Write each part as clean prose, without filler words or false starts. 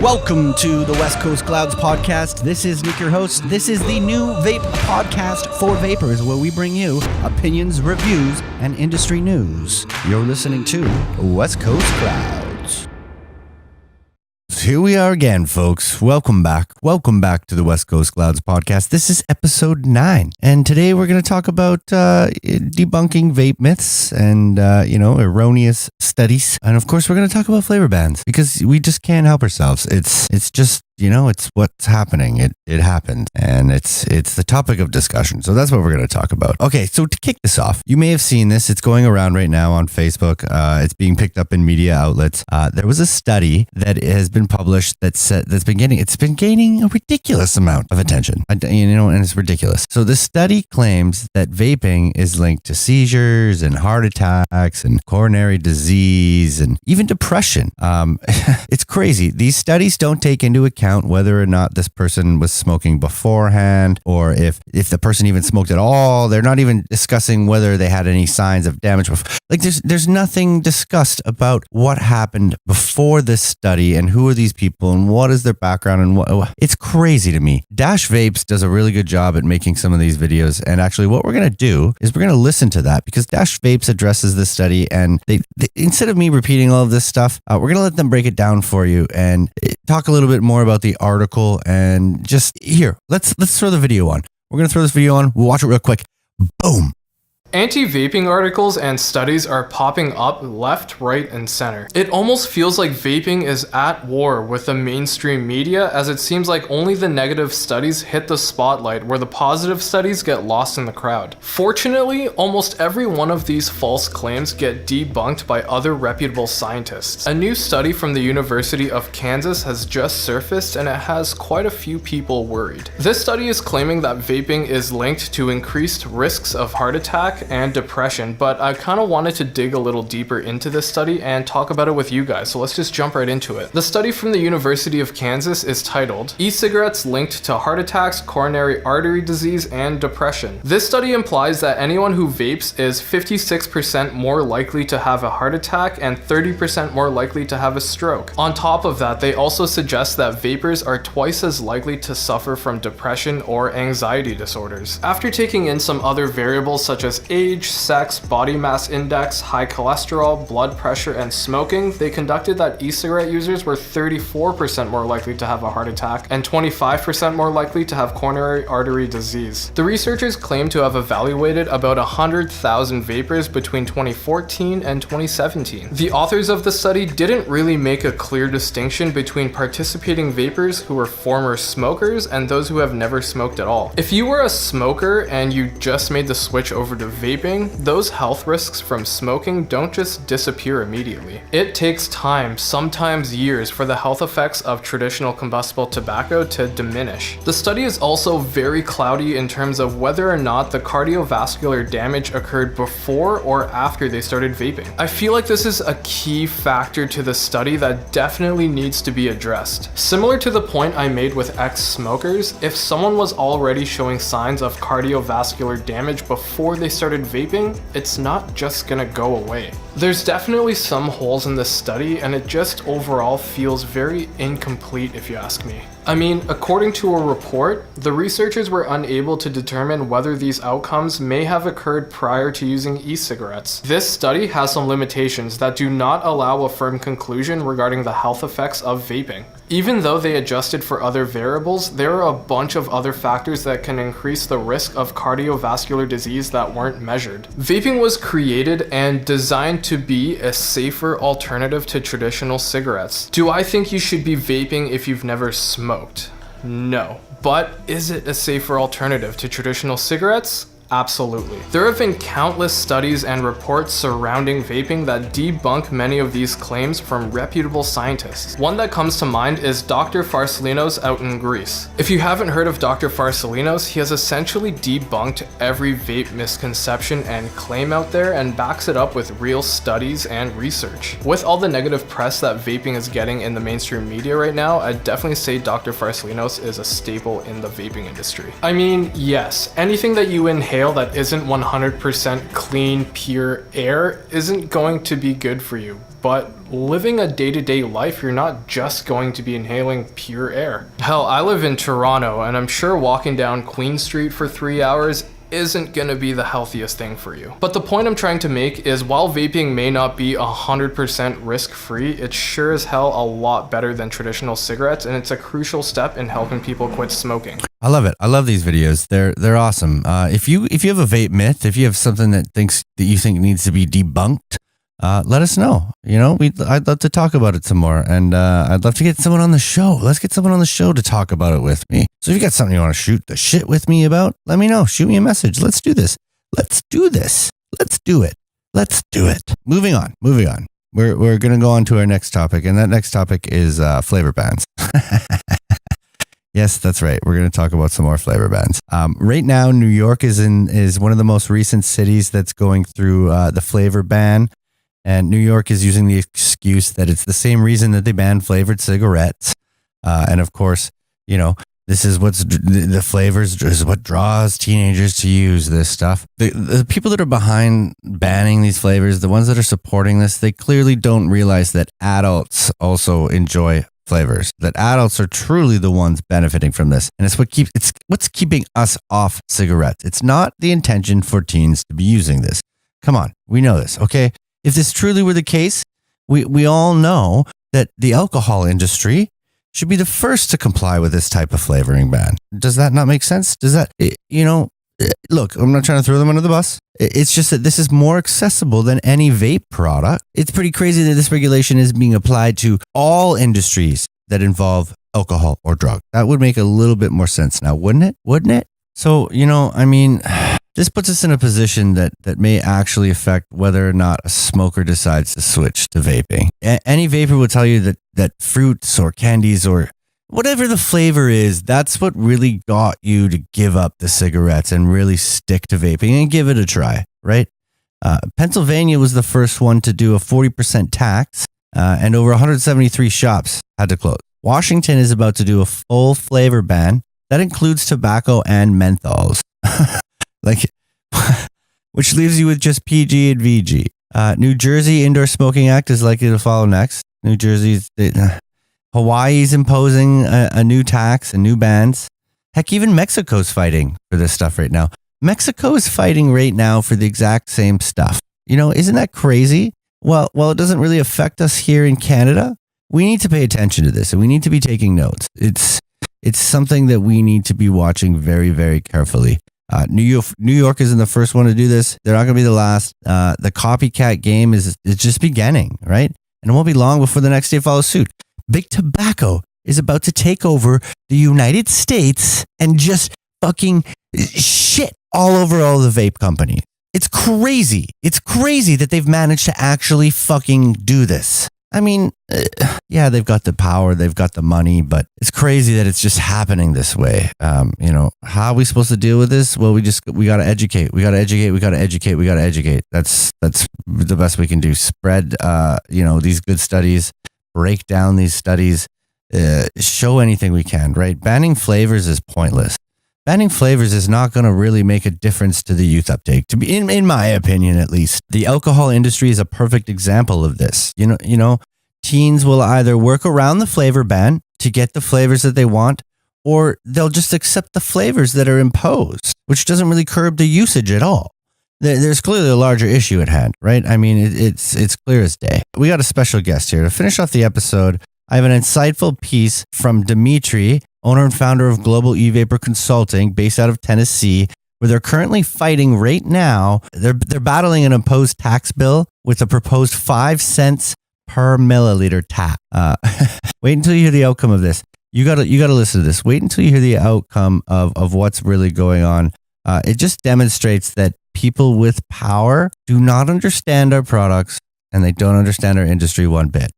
Welcome to the West Coast Clouds podcast. This is Nick, your host. This is the new Vape podcast for vapors, where we bring you opinions, reviews, and industry news. You're listening to West Coast Clouds. Here we are again, folks. Welcome back. Welcome back to the West Coast Clouds podcast. This is episode 9. And today we're going to talk about debunking vape myths and, erroneous studies. And of course, we're going to talk about flavor bans because we just can't help ourselves. It's just, it's what's happening. It happened, and it's the topic of discussion. So that's what we're going to talk about. Okay, so to kick this off, you may have seen this. It's going around right now on Facebook. It's being picked up in media outlets. There was a study that has been published it's been gaining a ridiculous amount of attention. And it's ridiculous. So the study claims that vaping is linked to seizures and heart attacks and coronary disease and even depression. It's crazy. These studies don't take into account whether or not this person was smoking beforehand, or if the person even smoked at all. They're not even discussing whether they had any signs of damage. Like there's nothing discussed about what happened before this study and who are these people and what is their background and what. It's crazy to me. Dash Vapes does a really good job at making some of these videos, and actually what we're going to do is we're going to listen to that because Dash Vapes addresses this study, and they instead of me repeating all of this stuff, we're going to let them break it down for you and talk a little bit more about the article. And just here, let's throw the video on. We're going to throw this video on. We'll watch it real quick. Boom. Anti-vaping articles and studies are popping up left, right, and center. It almost feels like vaping is at war with the mainstream media, as it seems like only the negative studies hit the spotlight where the positive studies get lost in the crowd. Fortunately, almost every one of these false claims get debunked by other reputable scientists. A new study from the University of Kansas has just surfaced, and it has quite a few people worried. This study is claiming that vaping is linked to increased risks of heart attack and depression, but I kind of wanted to dig a little deeper into this study and talk about it with you guys, so let's just jump right into it. The study from the University of Kansas is titled E-Cigarettes Linked to Heart Attacks, Coronary Artery Disease, and Depression. This study implies that anyone who vapes is 56% more likely to have a heart attack and 30% more likely to have a stroke. On top of that, they also suggest that vapers are twice as likely to suffer from depression or anxiety disorders. After taking in some other variables such as age, sex, body mass index, high cholesterol, blood pressure, and smoking, they conducted that e-cigarette users were 34% more likely to have a heart attack and 25% more likely to have coronary artery disease. The researchers claim to have evaluated about 100,000 vapers between 2014 and 2017. The authors of the study didn't really make a clear distinction between participating vapers who were former smokers and those who have never smoked at all. If you were a smoker and you just made the switch over to vaping, those health risks from smoking don't just disappear immediately. It takes time, sometimes years, for the health effects of traditional combustible tobacco to diminish. The study is also very cloudy in terms of whether or not the cardiovascular damage occurred before or after they started vaping. I feel like this is a key factor to the study that definitely needs to be addressed. Similar to the point I made with ex-smokers, if someone was already showing signs of cardiovascular damage before they started vaping, it's not just gonna go away. There's definitely some holes in this study, and it just overall feels very incomplete if you ask me. I mean, according to a report, the researchers were unable to determine whether these outcomes may have occurred prior to using e-cigarettes. This study has some limitations that do not allow a firm conclusion regarding the health effects of vaping. Even though they adjusted for other variables, there are a bunch of other factors that can increase the risk of cardiovascular disease that weren't measured. Vaping was created and designed to be a safer alternative to traditional cigarettes. Do I think you should be vaping if you've never smoked? No. But is it a safer alternative to traditional cigarettes? Absolutely. There have been countless studies and reports surrounding vaping that debunk many of these claims from reputable scientists. One that comes to mind is Dr. Farsalinos out in Greece. If you haven't heard of Dr. Farsalinos, he has essentially debunked every vape misconception and claim out there and backs it up with real studies and research. With all the negative press that vaping is getting in the mainstream media right now, I'd definitely say Dr. Farsalinos is a staple in the vaping industry. I mean, yes, anything that you inhale inhale that isn't 100% clean, pure air isn't going to be good for you. But living a day-to-day life, you're not just going to be inhaling pure air. Hell, I live in Toronto, and I'm sure walking down Queen Street for 3 hours isn't gonna be the healthiest thing for you. But the point I'm trying to make is while vaping may not be 100% risk-free, it's sure as hell a lot better than traditional cigarettes, and it's a crucial step in helping people quit smoking. I love it. I love these videos. They're awesome. If you have a vape myth, if you have something that you think needs to be debunked, let us know. I'd love to talk about it some more, and I'd love to get someone on the show. Let's get someone on the show to talk about it with me. So if you got something you want to shoot the shit with me about, let me know. Shoot me a message. Let's do this. Let's do this. Let's do it. Let's do it. Moving on. We're gonna go on to our next topic, and that next topic is flavor bans. Yes, that's right. We're going to talk about some more flavor bans. Right now, New York is one of the most recent cities that's going through the flavor ban. And New York is using the excuse that it's the same reason that they banned flavored cigarettes. And of course, this is the flavors is what draws teenagers to use this stuff. The people that are behind banning these flavors, the ones that are supporting this, they clearly don't realize that adults also enjoy flavors, that adults are truly the ones benefiting from this. And it's what's keeping us off cigarettes. It's not the intention for teens to be using this. Come on. We know this. Okay. If this truly were the case, we all know that the alcohol industry should be the first to comply with this type of flavoring ban. Does that not make sense? Does that, look, I'm not trying to throw them under the bus. It's just that this is more accessible than any vape product. It's pretty crazy that this regulation is being applied to all industries that involve alcohol or drug. That would make a little bit more sense now, wouldn't it? Wouldn't it? So, this puts us in a position that may actually affect whether or not a smoker decides to switch to vaping. Any vapor will tell you that fruits or candies or whatever the flavor is, that's what really got you to give up the cigarettes and really stick to vaping and give it a try, right? Pennsylvania was the first one to do a 40% tax, and over 173 shops had to close. Washington is about to do a full flavor ban that includes tobacco and menthols. Which leaves you with just PG and VG. New Jersey Indoor Smoking Act is likely to follow next. Hawaii's imposing a new tax and new bans. Heck, even Mexico's fighting for this stuff right now. Mexico is fighting right now for the exact same stuff. Isn't that crazy? Well, it doesn't really affect us here in Canada. We need to pay attention to this, and we need to be taking notes. It's something that we need to be watching very, very carefully. New York isn't the first one to do this. They're not going to be the last. The copycat game is just beginning, right? And it won't be long before the next state follows suit. Big Tobacco is about to take over the United States and just fucking shit all over all the vape companies. It's crazy. It's crazy that they've managed to actually fucking do this. Yeah, they've got the power, they've got the money, but it's crazy that it's just happening this way. How are we supposed to deal with this? Well, we got to educate. We got to educate. That's the best we can do. Spread, these good studies, break down these studies, show anything we can, right? Banning flavors is pointless. Banning flavors is not going to really make a difference to the youth uptake, in my opinion, at least. The alcohol industry is a perfect example of this. Teens will either work around the flavor ban to get the flavors that they want, or they'll just accept the flavors that are imposed, which doesn't really curb the usage at all. There's clearly a larger issue at hand, right? It's clear as day. We got a special guest here. To finish off the episode, I have an insightful piece from Dimitri, owner and founder of Global E-Vapor Consulting, based out of Tennessee, where they're currently fighting right now. They're battling an imposed tax bill with a proposed 5 cents per milliliter tax. Wait until you hear the outcome of this. You gotta listen to this. Wait until you hear the outcome of what's really going on. It just demonstrates that people with power do not understand our products, and they don't understand our industry one bit.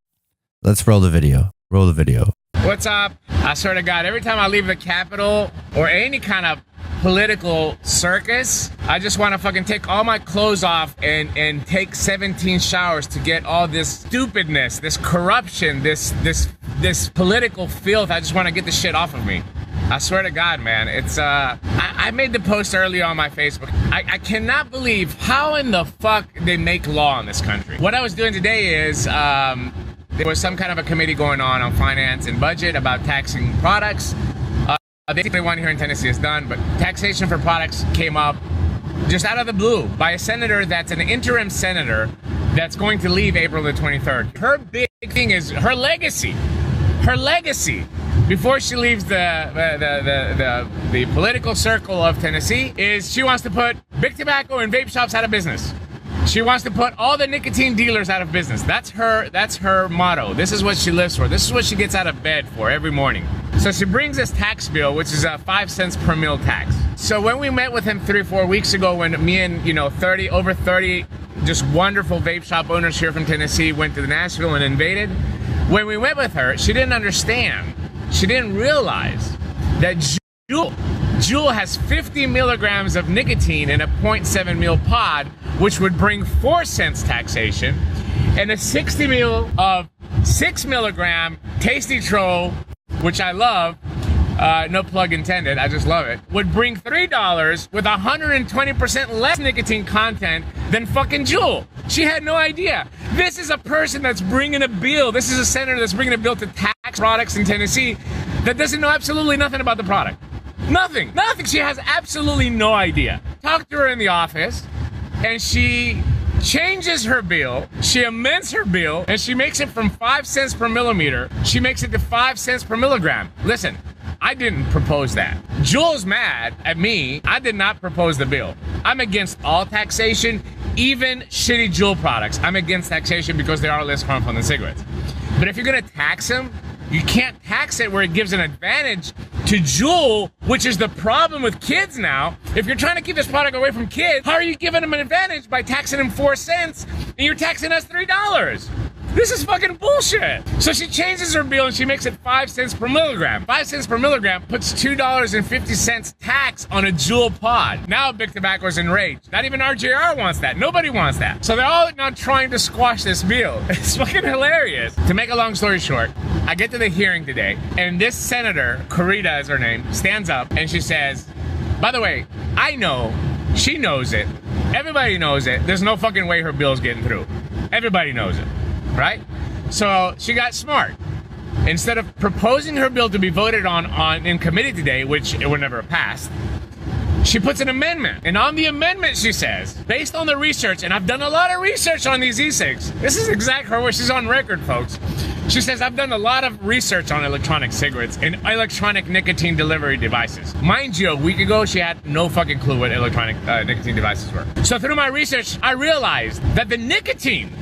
Let's roll the video. Roll the video. What's up? I swear to God, every time I leave the Capitol or any kind of political circus, I just want to fucking take all my clothes off and take 17 showers to get all this stupidness, this corruption, this political filth. I just want to get this shit off of me. I swear to God, man. It's I made the post earlier on my Facebook. I cannot believe how in the fuck they make law in this country. What I was doing today is there was some kind of a committee going on finance and budget about taxing products. Basically, one here in Tennessee is done, but taxation for products came up just out of the blue by a senator that's an interim senator that's going to leave April the 23rd. Her big thing is her legacy. Her legacy before she leaves the political circle of Tennessee is she wants to put big tobacco and vape shops out of business. She wants to put all the nicotine dealers out of business. That's her motto. This is what she lives for. This is what she gets out of bed for every morning. So she brings this tax bill, which is a 5 cents per mil tax. So when we met with him 3 or 4 weeks ago, when me and over 30 just wonderful vape shop owners here from Tennessee went to Nashville and invaded, when we went with her, she didn't understand. She didn't realize that Juul has 50 milligrams of nicotine in a 0.7 mil pod, which would bring 4 cents taxation, and a 60 mil of 6 milligram Tasty Troll, which I love, no plug intended, I just love it, would bring $3 with 120% less nicotine content than fucking Juul. She had no idea. This is a person that's bringing a bill. This is a senator that's bringing a bill to tax products in Tennessee that doesn't know absolutely nothing about the product. Nothing. She has absolutely no idea. Talked to her in the office, and she changes her bill, she amends her bill, and she makes it from 5 cents per millimeter, she makes it to 5 cents per milligram. Listen, I didn't propose that. Juul's mad at me. I did not propose the bill. I'm against all taxation, even shitty Juul products. I'm against taxation because they are less harmful than cigarettes. But if you're gonna tax them, you can't tax it where it gives an advantage to Juul, which is the problem with kids now. If you're trying to keep this product away from kids, how are you giving them an advantage by taxing them 4 cents and you're taxing us $3? This is fucking bullshit. So she changes her bill and she makes it 5 cents per milligram. 5 cents per milligram puts $2.50 tax on a Juul pod. Now Big Tobacco's enraged. Not even RJR wants that. Nobody wants that. So they're all now trying to squash this bill. It's fucking hilarious. To make a long story short, I get to the hearing today, and this senator, Corita is her name, stands up and she says, by the way, I know, she knows it, everybody knows it, there's no fucking way her bill's getting through. Everybody knows it, right? So she got smart. Instead of proposing her bill to be voted on in committee today, which it would never have passed, she puts an amendment. And on the amendment, she says, based on the research, and I've done a lot of research on these e-cigs. This is exact her where she's on record, folks. She says, I've done a lot of research on electronic cigarettes and electronic nicotine delivery devices. Mind you, a week ago, she had no fucking clue what electronic nicotine devices were. So through my research, I realized that the nicotine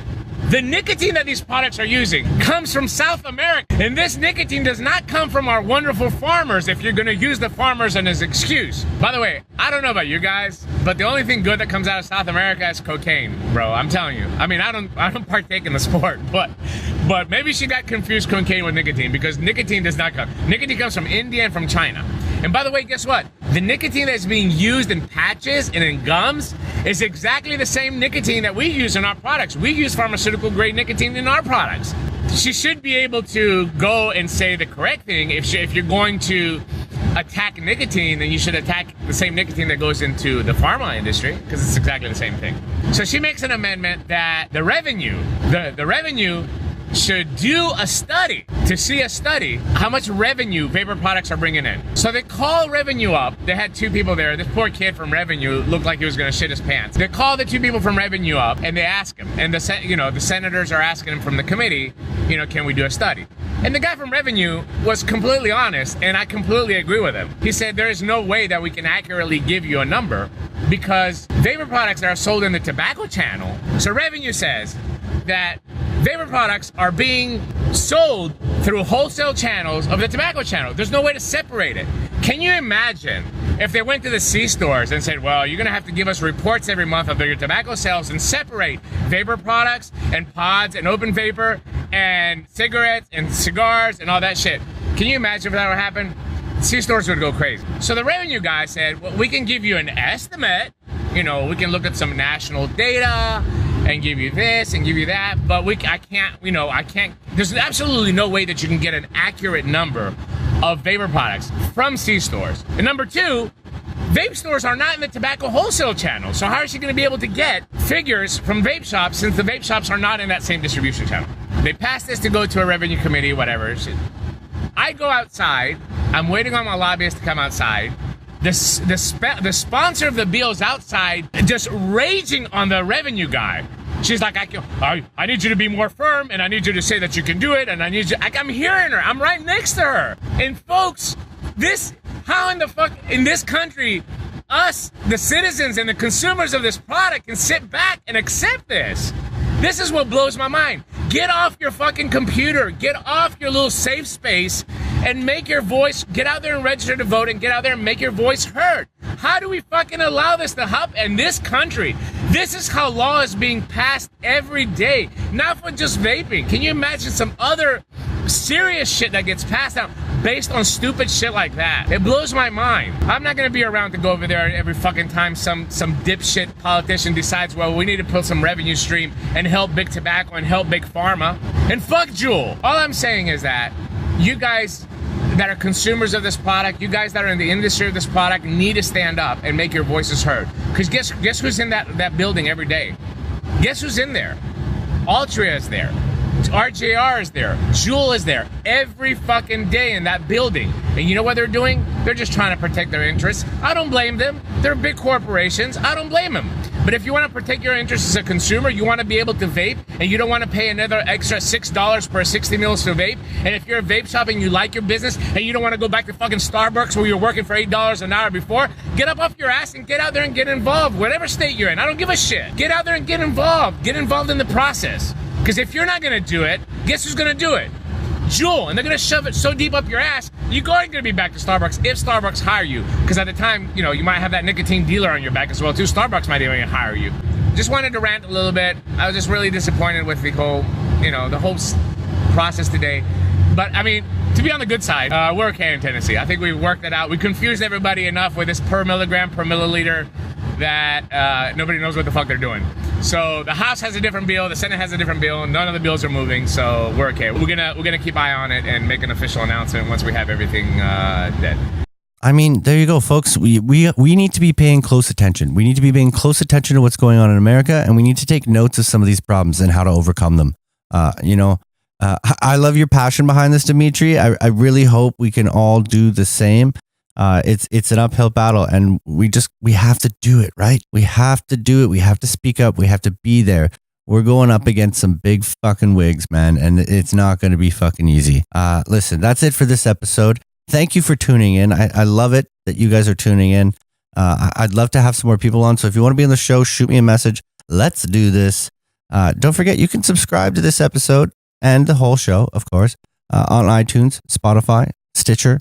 that these products are using comes from South America. And this nicotine does not come from our wonderful farmers if you're gonna use the farmers as an excuse. By the way, I don't know about you guys, but the only thing good that comes out of South America is cocaine, bro. I'm telling you. I mean, I don't partake in the sport, but maybe she got confused cocaine with nicotine, because nicotine does not come. Nicotine comes from India and from China. And by the way, guess what? The nicotine that's being used in patches and in gums is exactly the same nicotine that we use in our products. We use pharmaceutical grade nicotine in our products. She should be able to go and say the correct thing. If you're going to attack nicotine, then you should attack the same nicotine that goes into the pharma industry, because it's exactly the same thing. So she makes an amendment that the revenue should do a study to see how much revenue vapor products are bringing in. So they call revenue up. They had 2 people there. This poor kid from revenue looked like he was gonna shit his pants. They call the 2 people from revenue up and they ask him, and the senators are asking him from the committee, can we do a study? And the guy from revenue was completely honest, and I completely agree with him. He said there is no way that we can accurately give you a number, because vapor products that are sold in the tobacco channel. So revenue says that vapor products are being sold through wholesale channels of the tobacco channel. There's no way to separate it. Can you imagine if they went to the C-stores and said, well, you're gonna have to give us reports every month of your tobacco sales and separate vapor products and pods and open vapor and cigarettes and cigars and all that shit. Can you imagine if that would happen? C-stores would go crazy. So the revenue guy said, well, we can give you an estimate. We can look at some national data and give you this and give you that, but I can't, there's absolutely no way that you can get an accurate number of vapor products from C-stores. And number two, vape stores are not in the tobacco wholesale channel. So how is she going to be able to get figures from vape shops since the vape shops are not in that same distribution channel? They passed this to go to a revenue committee, whatever. I go outside. I'm waiting on my lobbyist to come outside. The sponsor of the bill is outside just raging on the revenue guy. She's like, I need you to be more firm, and I need you to say that you can do it, and I need you. I'm hearing her. I'm right next to her. And folks, how in the fuck in this country, us, the citizens and the consumers of this product, can sit back and accept this? This is what blows my mind. Get off your fucking computer. Get off your little safe space and make your voice, get out there and register to vote and get out there and make your voice heard. How do we fucking allow this to happen in this country? This is how law is being passed every day. Not for just vaping. Can you imagine some other serious shit that gets passed out based on stupid shit like that? It blows my mind. I'm not gonna be around to go over there every fucking time some dipshit politician decides, well, we need to put some revenue stream and help big tobacco and help big pharma. And fuck Juul. All I'm saying is that you guys that are consumers of this product, you guys that are in the industry of this product, need to stand up and make your voices heard. Because guess who's in that building every day? Guess who's in there? Altria is there. RJR is there. Juul is there every fucking day in that building. And you know what they're doing? They're just trying to protect their interests. I don't blame them. They're big corporations. I don't blame them. But if you want to protect your interests as a consumer, you want to be able to vape, and you don't want to pay another extra $6 per 60 mils to vape, and if you're a vape shop and you like your business, and you don't want to go back to fucking Starbucks where you're working for $8 an hour before, get up off your ass and get out there and get involved, whatever state you're in. I don't give a shit. Get out there and get involved. Get involved in the process. Because if you're not going to do it, guess who's going to do it? Juul. And they're going to shove it so deep up your ass, you aren't going to be back to Starbucks if Starbucks hire you. Because at the time, you might have that nicotine dealer on your back as well, too. Starbucks might even hire you. Just wanted to rant a little bit. I was just really disappointed with the whole, the whole process today. But, I mean, to be on the good side, we're okay in Tennessee. I think we worked it out. We confused everybody enough with this per milligram, per milliliter that nobody knows what the fuck they're doing. So the House has a different bill, the Senate has a different bill, none of the bills are moving, so we're okay. We're gonna keep eye on it and make an official announcement once we have everything dead. I mean, there you go, folks. We need to be paying close attention. We need to be paying close attention to what's going on in America, and we need to take notes of some of these problems and how to overcome them. I love your passion behind this, Dimitri. I really hope we can all do the same. It's an uphill battle, and we have to do it, right? We have to do it. We have to speak up. We have to be there. We're going up against some big fucking wigs, man, and it's not going to be fucking easy. Listen, that's it for this episode. Thank you for tuning in. I love it that you guys are tuning in. I'd love to have some more people on. So if you want to be on the show, shoot me a message. Let's do this. Don't forget, you can subscribe to this episode and the whole show, of course, on iTunes, Spotify, Stitcher.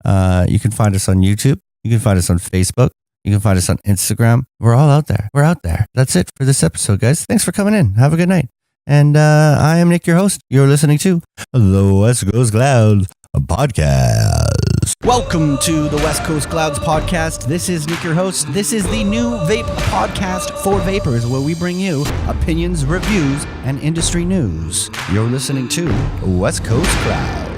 You can find us on YouTube. You can find us on Facebook. You can find us on Instagram. We're all out there. We're out there. That's it for this episode, guys. Thanks for coming in. Have a good night. And I am Nick, your host. You're listening to the West Coast Clouds Podcast. Welcome to the West Coast Clouds Podcast. This is Nick, your host. This is the new Vape podcast for vapors, where we bring you opinions, reviews, and industry news. You're listening to West Coast Clouds.